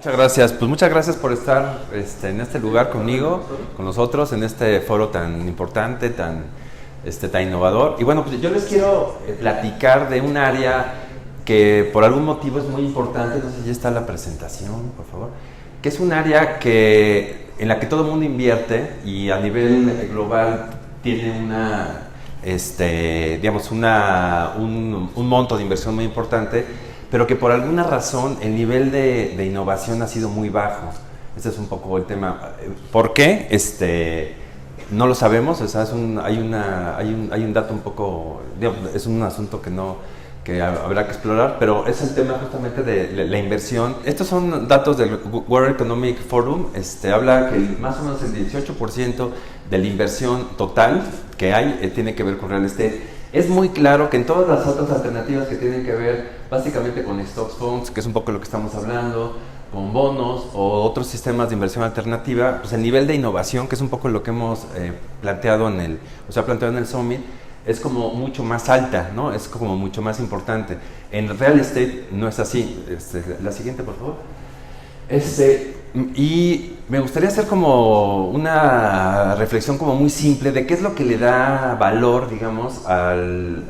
Muchas gracias, pues muchas gracias por estar en este lugar conmigo, con nosotros, en este foro tan importante, tan innovador. Y bueno, pues yo les quiero platicar de un área que por algún motivo es muy importante, no sé si ya está la presentación, por favor, que es un área en la que todo el mundo invierte y a nivel global tiene un monto de inversión muy importante, pero que por alguna razón el nivel de innovación ha sido muy bajo. Ese es un poco el tema. ¿Por qué? No lo sabemos, o sea, hay un dato un poco, es un asunto que habrá que explorar, pero es el tema justamente de la inversión. Estos son datos del World Economic Forum, habla que más o menos el 18% de la inversión total que hay tiene que ver con real estate. Es muy claro que en todas las otras alternativas que tienen que ver básicamente con stocks funds, que es un poco lo que estamos hablando, con bonos o otros sistemas de inversión alternativa, pues el nivel de innovación, que es un poco lo que hemos planteado en el Summit, es como mucho más alta, ¿no? Es como mucho más importante. En real estate no es así. La siguiente, por favor. Y me gustaría hacer como una reflexión como muy simple de qué es lo que le da valor, digamos, al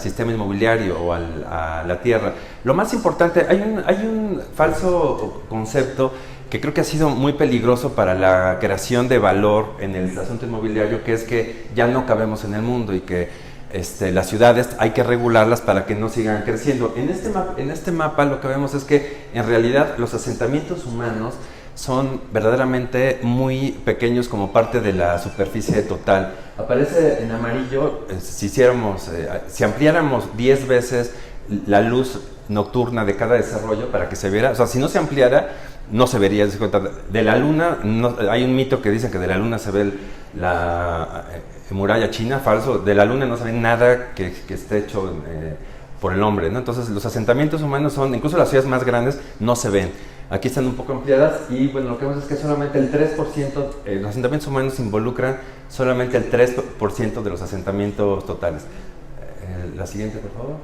sistema inmobiliario o a la tierra. Lo más importante, hay un falso concepto que creo que ha sido muy peligroso para la creación de valor en el asunto inmobiliario, que es que ya no cabemos en el mundo y que las ciudades hay que regularlas para que no sigan creciendo. En este mapa lo que vemos es que en realidad los asentamientos humanos son verdaderamente muy pequeños como parte de la superficie total. Aparece en amarillo, si ampliáramos 10 veces la luz nocturna de cada desarrollo para que se viera, o sea, si no se ampliara, no se vería. De la luna, hay un mito que dice que de la luna se ve la muralla china, falso. De la luna no se ve nada que esté hecho por el hombre, ¿no? Entonces los asentamientos humanos incluso las ciudades más grandes no se ven. Aquí están un poco ampliadas y bueno, lo que vemos es que solamente el 3%, los asentamientos humanos involucran solamente el 3% de los asentamientos totales. La siguiente, por favor.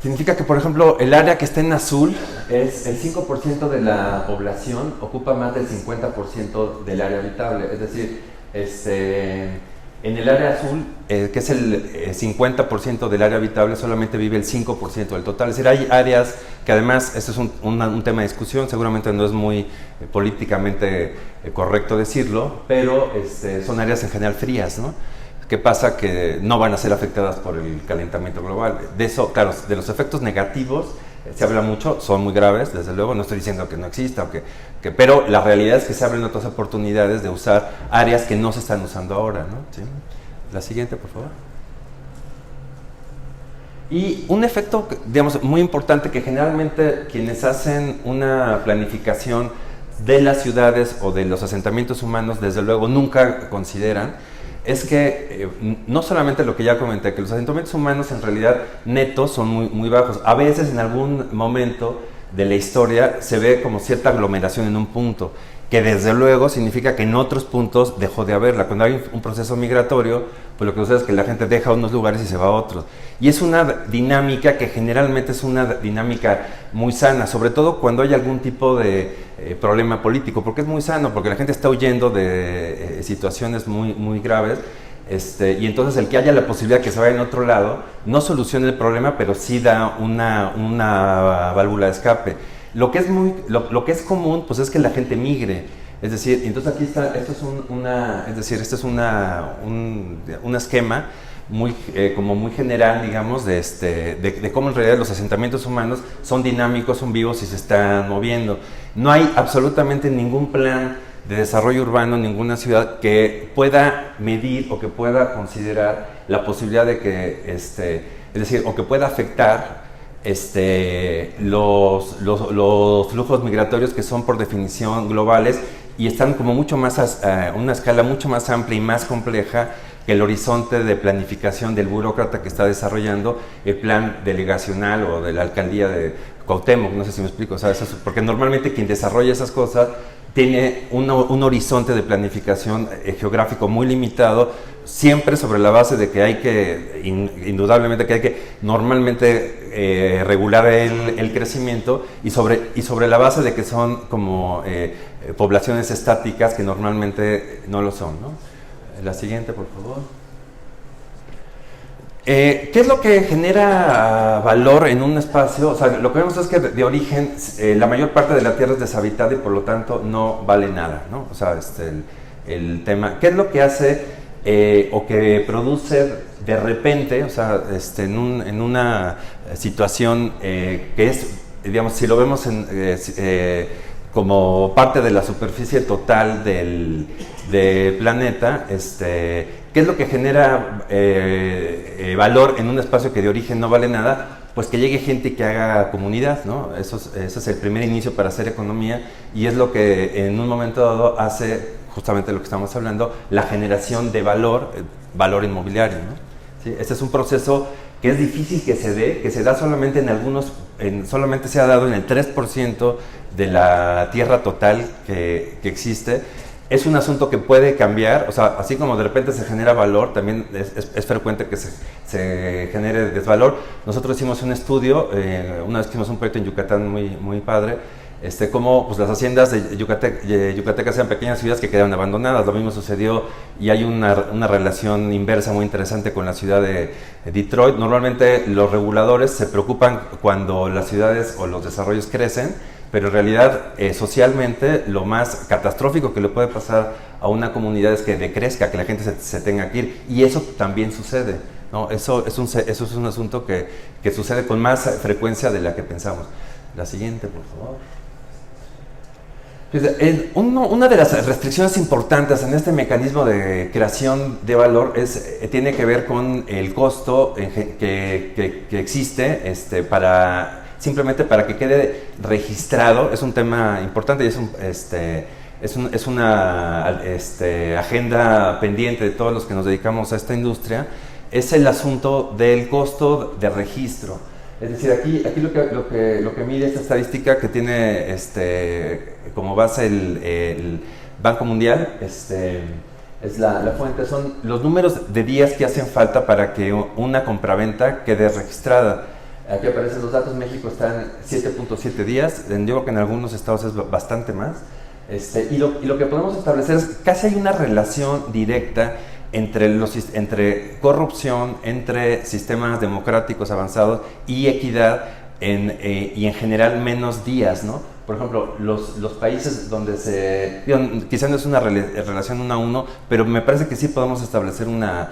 Significa que, por ejemplo, el área que está en azul es el 5% de la población, ocupa más del 50% del área habitable. Es decir, en el área azul, que es el 50% del área habitable, solamente vive el 5% del total. Es decir, hay áreas que además, esto es un tema de discusión, seguramente no es muy políticamente correcto decirlo, pero son áreas en general frías, ¿no? ¿Qué pasa? Que no van a ser afectadas por el calentamiento global. De eso, claro, de los efectos negativos se habla mucho, son muy graves, desde luego, no estoy diciendo que no exista, pero la realidad es que se abren otras oportunidades de usar áreas que no se están usando ahora, ¿no? ¿Sí? La siguiente, por favor. Y un efecto, digamos, muy importante que generalmente quienes hacen una planificación de las ciudades o de los asentamientos humanos, desde luego, nunca consideran, es que no solamente lo que ya comenté, que los asentamientos humanos en realidad netos son muy, muy bajos. A veces en algún momento de la historia se ve como cierta aglomeración en un punto, que desde luego significa que en otros puntos dejó de haberla. Cuando hay un proceso migratorio, pues lo que sucede es que la gente deja unos lugares y se va a otros. Y es una dinámica que generalmente es una dinámica muy sana, sobre todo cuando hay algún tipo de problema político, porque es muy sano, porque la gente está huyendo de situaciones muy, muy graves, y entonces el que haya la posibilidad que se vaya en otro lado no soluciona el problema, pero sí da una válvula de escape. Lo que es común, pues es que la gente migre. Es decir, entonces aquí está, esto es un esquema como muy general, digamos, de cómo en realidad los asentamientos humanos son dinámicos, son vivos y se están moviendo. No hay absolutamente ningún plan de desarrollo urbano en ninguna ciudad que pueda medir o que pueda considerar la posibilidad de que, es decir, o que pueda afectar los flujos migratorios, que son por definición globales y están como mucho más una escala mucho más amplia y más compleja que el horizonte de planificación del burócrata que está desarrollando el plan delegacional o de la alcaldía de Cuauhtémoc. No sé si me explico, o sea, porque normalmente quien desarrolla esas cosas tiene un horizonte de planificación geográfico muy limitado, siempre sobre la base de que hay que, indudablemente que hay que normalmente regular el crecimiento y sobre la base de que son como poblaciones estáticas que normalmente no lo son, ¿no? La siguiente, por favor. ¿Qué es lo que genera valor en un espacio? O sea, lo que vemos es que de origen la mayor parte de la Tierra es deshabitada y por lo tanto no vale nada, ¿no? O sea, el tema, ¿qué es lo que hace o que produce de repente, o sea, en una situación que es, digamos, si lo vemos como parte de la superficie total del planeta, ¿qué es lo que genera valor en un espacio que de origen no vale nada? Pues que llegue gente y que haga comunidad, ¿no? Eso es el primer inicio para hacer economía y es lo que en un momento dado hace justamente lo que estamos hablando, la generación de valor inmobiliario, ¿no? ¿Sí? Este es un proceso que es difícil que se da solamente solamente se ha dado en el 3% de la tierra total que existe. Es un asunto que puede cambiar, o sea, así como de repente se genera valor, también es frecuente que se genere desvalor. Nosotros hicimos un estudio, una vez que hicimos un proyecto en Yucatán muy padre, cómo pues, las haciendas de Yucatecas eran pequeñas ciudades que quedaron abandonadas. Lo mismo sucedió y hay una relación inversa muy interesante con la ciudad de Detroit. Normalmente los reguladores se preocupan cuando las ciudades o los desarrollos crecen, pero en realidad socialmente lo más catastrófico que le puede pasar a una comunidad es que decrezca, que la gente se tenga que ir, y eso también sucede, ¿no? Eso es un asunto que sucede con más frecuencia de la que pensamos. La siguiente, por favor. Una de las restricciones importantes en este mecanismo de creación de valor tiene que ver con el costo que existe simplemente para que quede registrado. Es un tema importante y es una agenda pendiente de todos los que nos dedicamos a esta industria. Es el asunto del costo de registro. Es decir, aquí lo que mide esta estadística que tiene como base el Banco Mundial, es la fuente, son los números de días que hacen falta para que una compraventa quede registrada. Aquí aparecen los datos. México está en 7.7 días, yo creo que en algunos estados es bastante más. Y lo que podemos establecer es que casi hay una relación directa entre corrupción, entre sistemas democráticos avanzados y equidad y en general menos días, ¿no? Por ejemplo, los países donde quizás no es una relación 1 a 1, pero me parece que sí podemos establecer una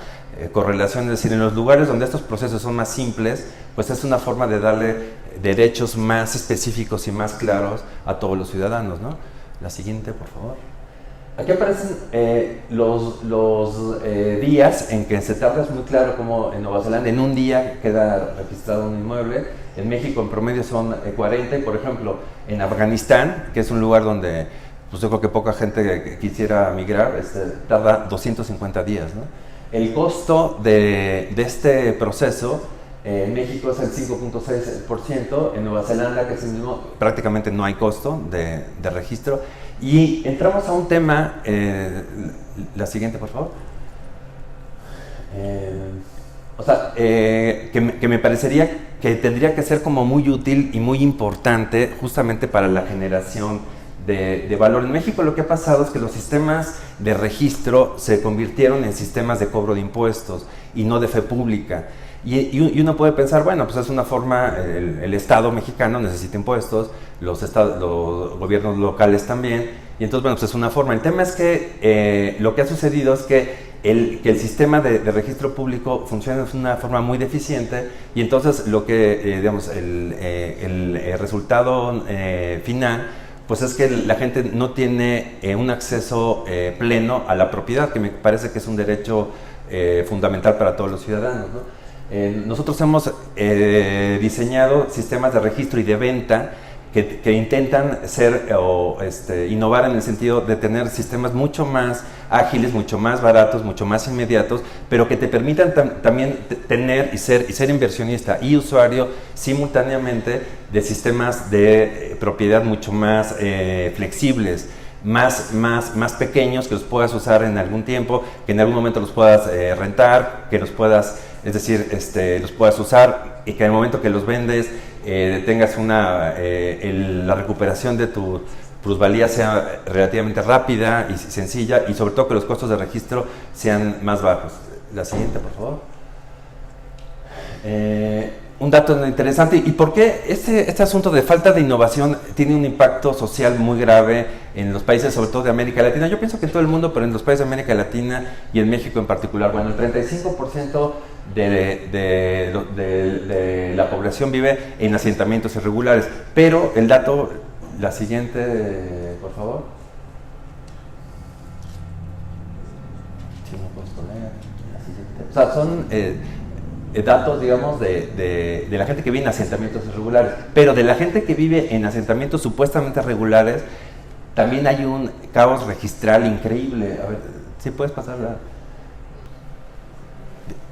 correlación, es decir, en los lugares donde estos procesos son más simples, pues es una forma de darle derechos más específicos y más claros a todos los ciudadanos, ¿no? La siguiente, por favor. Aquí aparecen los días en que se tarda. Es muy claro como en Nueva Zelanda en un día queda registrado un inmueble. En México en promedio son 40 y por ejemplo en Afganistán, que es un lugar donde pues yo creo que poca gente quisiera migrar, tarda 250 días, ¿no? El costo de este proceso en México es el 5.6%, en Nueva Zelanda, que es el mismo, prácticamente no hay costo de registro. Y entramos a un tema, la siguiente, por favor. Que me parecería que tendría que ser como muy útil y muy importante justamente para la generación de valor. En México lo que ha pasado es que los sistemas de registro se convirtieron en sistemas de cobro de impuestos y no de fe pública. Y uno puede pensar, bueno, pues es una forma, el Estado mexicano necesita impuestos, los gobiernos locales también, y entonces, bueno, pues es una forma. El tema es que lo que ha sucedido es que el sistema de registro público funciona de una forma muy deficiente, y entonces lo que, digamos, el resultado final, pues es que la gente no tiene un acceso pleno a la propiedad, que me parece que es un derecho fundamental para todos los ciudadanos, ¿no? Nosotros hemos diseñado sistemas de registro y de venta que intentan innovar en el sentido de tener sistemas mucho más ágiles, mucho más baratos, mucho más inmediatos, pero que te permitan también tener y ser inversionista y usuario simultáneamente de sistemas de propiedad mucho más flexibles. más pequeños, que los puedas usar en algún tiempo, que en algún momento los puedas rentar, que los puedas, es decir, los puedas usar y que en el momento que los vendes tengas la recuperación de tu plusvalía sea relativamente rápida y sencilla, y sobre todo que los costos de registro sean más bajos. La siguiente, por favor. Un dato interesante, y por qué este asunto de falta de innovación tiene un impacto social muy grave en los países, sobre todo de América Latina. Yo pienso que en todo el mundo, pero en los países de América Latina y en México en particular. Bueno, el 35% de la población vive en asentamientos irregulares, pero el dato, la siguiente, por favor. Si no puedes poner la siguiente. O sea, son datos, digamos, de la gente que vive en asentamientos irregulares, pero de la gente que vive en asentamientos supuestamente regulares, también hay un caos registral increíble. A ver, ¿sí puedes pasarla?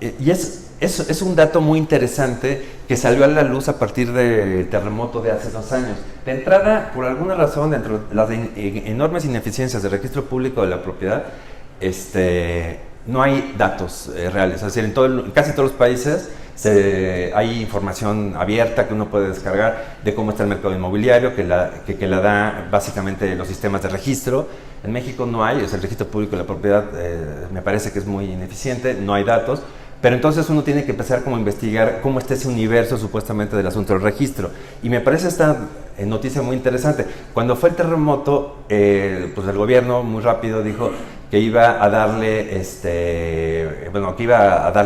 Y es un dato muy interesante que salió a la luz a partir del terremoto de hace 2 años. De entrada, por alguna razón, dentro de las enormes ineficiencias del registro público de la propiedad, no hay datos reales. Es decir, en casi todos los países hay información abierta que uno puede descargar de cómo está el mercado inmobiliario, que la da básicamente los sistemas de registro. En México no hay, el registro público de la propiedad me parece que es muy ineficiente, no hay datos. Pero entonces uno tiene que empezar como a investigar cómo está ese universo supuestamente del asunto del registro. Y me parece esta noticia muy interesante. Cuando fue el terremoto, pues el gobierno muy rápido dijo que iba a darle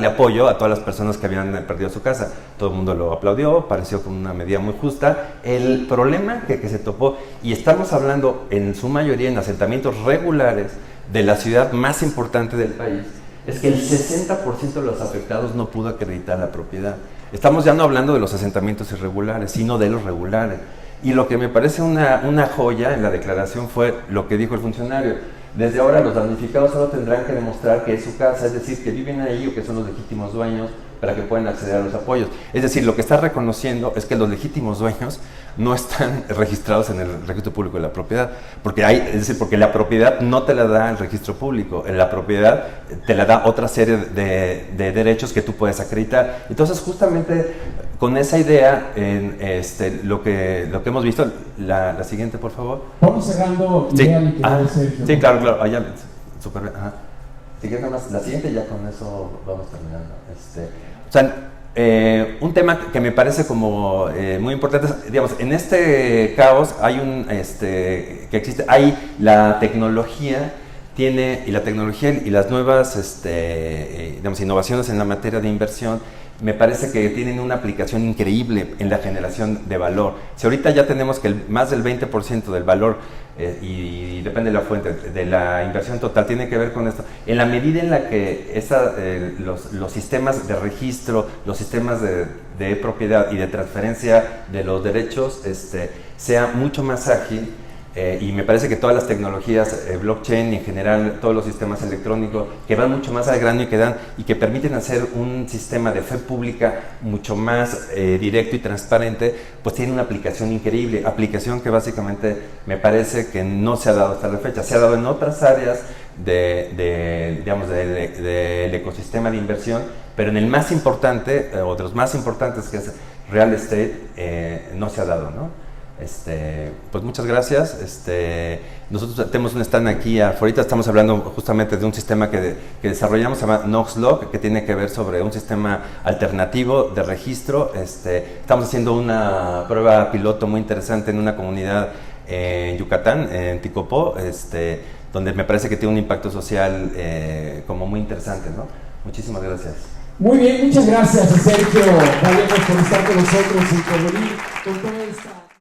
apoyo a todas las personas que habían perdido su casa. Todo el mundo lo aplaudió, pareció como una medida muy justa. El problema que se topó, y estamos hablando en su mayoría en asentamientos regulares de la ciudad más importante del país, es que el 60% de los afectados no pudo acreditar la propiedad. Estamos ya no hablando de los asentamientos irregulares, sino de los regulares. Y lo que me parece una joya en la declaración fue lo que dijo el funcionario. Desde ahora los damnificados solo tendrán que demostrar que es su casa, es decir, que viven ahí o que son los legítimos dueños para que puedan acceder a los apoyos. Es decir, lo que está reconociendo es que los legítimos dueños no están registrados en el registro público de la propiedad, porque la propiedad no te la da el registro público, la propiedad te la da otra serie de derechos que tú puedes acreditar. Entonces, justamente con esa idea, lo que hemos visto, la siguiente, por favor. Vamos cerrando. Sí, sí, claro, allá, súper bien. Ajá. La siguiente, ya con eso vamos terminando. Un tema que me parece como muy importante, digamos, en este caos hay hay la tecnología y las nuevas digamos, innovaciones en la materia de inversión. Me parece que tienen una aplicación increíble en la generación de valor. Si ahorita ya tenemos que más del 20% del valor, y depende de la fuente, de la inversión total, tiene que ver con esto. En la medida en la que los sistemas de registro, los sistemas de propiedad y de transferencia de los derechos sea mucho más ágil, y me parece que todas las tecnologías, blockchain y en general todos los sistemas electrónicos que van mucho más al grano y que permiten hacer un sistema de fe pública mucho más directo y transparente, pues tiene una aplicación increíble, aplicación que básicamente me parece que no se ha dado hasta la fecha, se ha dado en otras áreas del ecosistema de inversión, pero en el más importante, o de los más importantes, que es real estate, no se ha dado, ¿no? Pues muchas gracias. Nosotros tenemos un stand aquí afuera. Estamos hablando justamente de un sistema que desarrollamos, se llama Knoxlock, que tiene que ver sobre un sistema alternativo de registro. Estamos haciendo una prueba piloto muy interesante en una comunidad en Yucatán, en Ticopó, donde me parece que tiene un impacto social como muy interesante, ¿no? Muchísimas gracias. Muy bien, muchas gracias a Sergio Vallejos por estar con nosotros y por venir con toda esta...